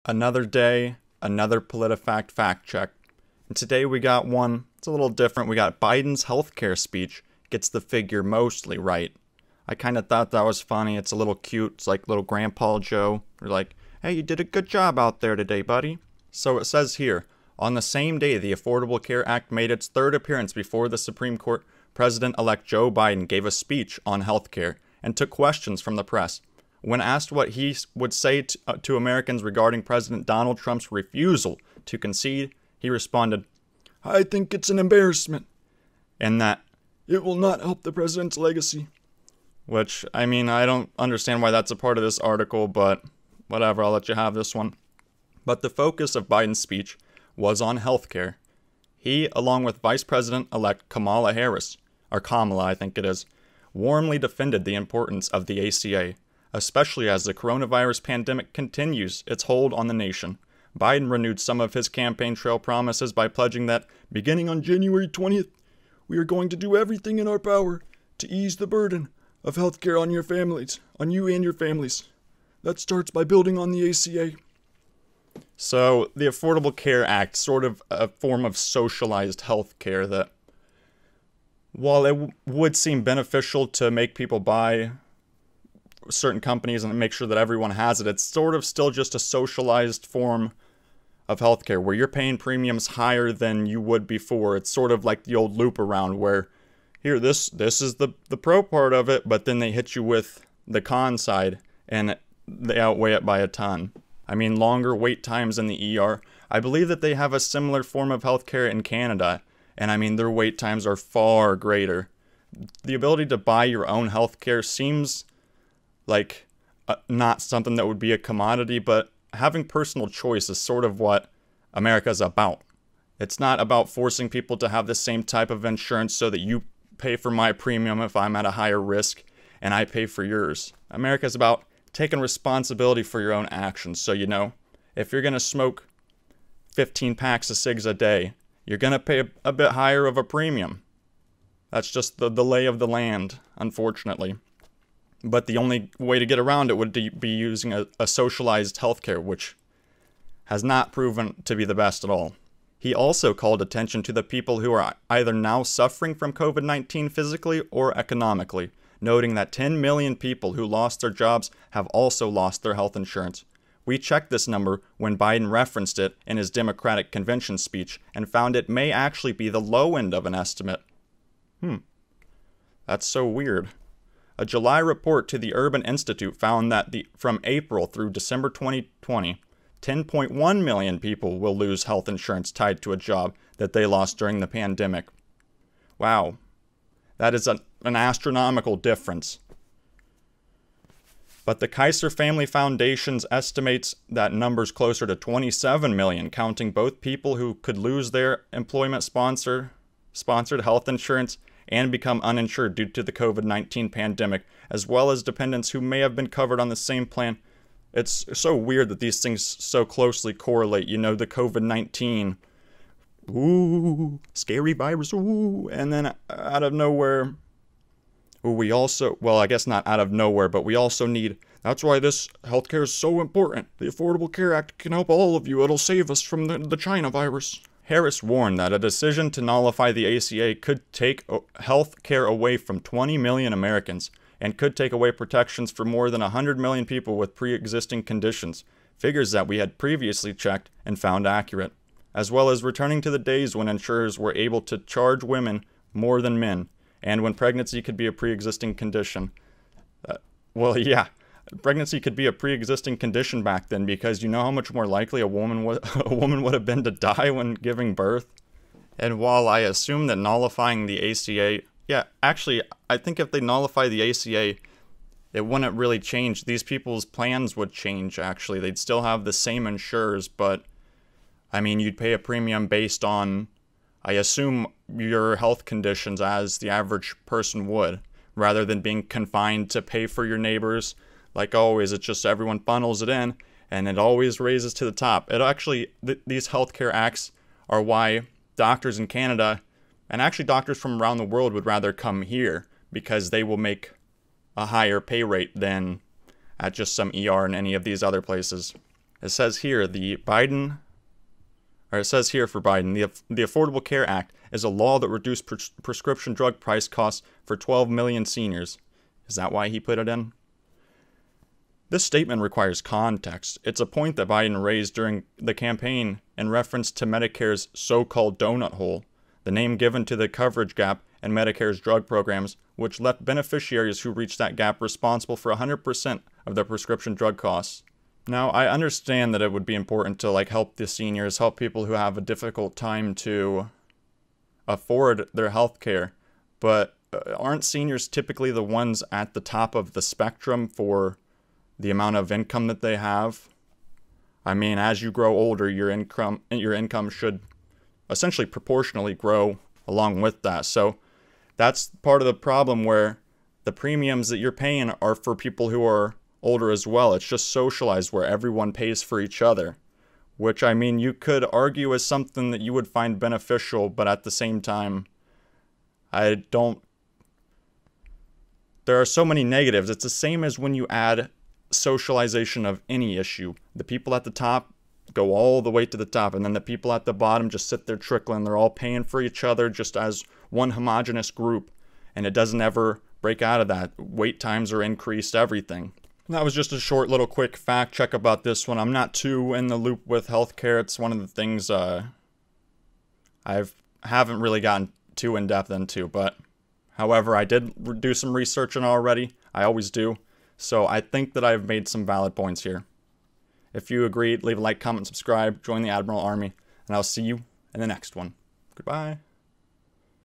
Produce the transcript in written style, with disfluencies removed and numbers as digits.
Another day, another Politifact fact check. And today we got one, it's a little different. We got Biden's healthcare speech gets the figure mostly right. I kind of thought that was funny. It's a little cute. It's like little Grandpa Joe. We're like, hey, you did a good job out there today, buddy. So it says here, on the same day the Affordable Care Act made its third appearance before the Supreme Court, President-elect Joe Biden gave a speech on healthcare and took questions from the press. When asked what he would say to Americans regarding President Donald Trump's refusal to concede, he responded, "I think it's an embarrassment, and that it will not help the president's legacy." Which, I mean, I don't understand why that's a part of this article, but whatever, I'll let you have this one. But the focus of Biden's speech was on healthcare. He, along with Vice President-elect Kamala Harris, or Kamala, I think it is, warmly defended the importance of the ACA, especially as the coronavirus pandemic continues its hold on the nation. Biden renewed some of his campaign trail promises by pledging that, beginning on January 20th, we are going to do everything in our power to ease the burden of healthcare on your families, on you and your families. That starts by building on the ACA. So, the Affordable Care Act, sort of a form of socialized healthcare that, while it would seem beneficial to make people buy certain companies and make sure that everyone has it, it's sort of still just a socialized form of healthcare where you're paying premiums higher than you would before. It's sort of like the old loop around where, here, this is the pro part of it, but then they hit you with the con side and they outweigh it by a ton. I mean, longer wait times in the ER. I believe that they have a similar form of healthcare in Canada, and I mean, their wait times are far greater. The ability to buy your own healthcare seems like not something that would be a commodity, but having personal choice is sort of what America's about. It's not about forcing people to have the same type of insurance so that you pay for my premium if I'm at a higher risk and I pay for yours. America's about taking responsibility for your own actions. So, you know, if you're going to smoke 15 packs of cigs a day, you're going to pay a bit higher of a premium. That's just the lay of the land, unfortunately. But the only way to get around it would be using a socialized healthcare, which has not proven to be the best at all. He also called attention to the people who are either now suffering from COVID-19 physically or economically, noting that 10 million people who lost their jobs have also lost their health insurance. We checked this number when Biden referenced it in his Democratic convention speech and found it may actually be the low end of an estimate. That's so weird. A July report to the Urban Institute found that from April through December 2020, 10.1 million people will lose health insurance tied to a job that they lost during the pandemic. Wow. That is an astronomical difference. But the Kaiser Family Foundation's estimates that number's closer to 27 million, counting both people who could lose their employment-sponsored health insurance and become uninsured due to the COVID-19 pandemic, as well as dependents who may have been covered on the same plan. It's so weird that these things so closely correlate. You know, the COVID-19, ooh, scary virus, ooh, and then out of nowhere, we also, well, I guess not out of nowhere, but we also need, that's why this healthcare is so important. The Affordable Care Act can help all of you. It'll save us from the China virus. Harris warned that a decision to nullify the ACA could take health care away from 20 million Americans and could take away protections for more than 100 million people with pre-existing conditions, figures that we had previously checked and found accurate, as well as returning to the days when insurers were able to charge women more than men, and when pregnancy could be a pre-existing condition. Well, yeah. Pregnancy could be a pre-existing condition back then because you know how much more likely a woman would have been to die when giving birth. And while I assume that nullifying the ACA, yeah, actually, I think if they nullify the ACA, it wouldn't really change. These people's plans would change, actually. They'd still have the same insurers, but, I mean, you'd pay a premium based on, I assume, your health conditions as the average person would, rather than being confined to pay for your neighbors. Like always, it's just everyone funnels it in, and it always raises to the top. It actually, these healthcare acts are why doctors in Canada, and actually doctors from around the world, would rather come here, because they will make a higher pay rate than at just some ER in any of these other places. It says here it says here for Biden, the Affordable Care Act is a law that reduced prescription drug price costs for 12 million seniors. Is that why he put it in? This statement requires context. It's a point that Biden raised during the campaign in reference to Medicare's so-called donut hole, the name given to the coverage gap in Medicare's drug programs, which left beneficiaries who reached that gap responsible for 100% of their prescription drug costs. Now, I understand that it would be important to help the seniors, help people who have a difficult time to afford their health care, but aren't seniors typically the ones at the top of the spectrum for the amount of income that they have? I mean, as you grow older, your income should essentially proportionally grow along with that. So that's part of the problem, where the premiums that you're paying are for people who are older as well. It's just socialized where everyone pays for each other, which, I mean, you could argue is something that you would find beneficial, but at the same time, there are so many negatives. It's the same as when you add socialization of any issue. The people at the top go all the way to the top, and then the people at the bottom just sit there trickling. They're all paying for each other just as one homogenous group, and it doesn't ever break out of that. Wait times are increased, everything. And that was just a short little quick fact check about this one. I'm not too in the loop with healthcare. It's one of the things I haven't really gotten too in depth into, but however, I did do some research on it already. I always do. So I think that I've made some valid points here. If you agreed, leave a like, comment, subscribe, join the Admiral Army, and I'll see you in the next one. Goodbye.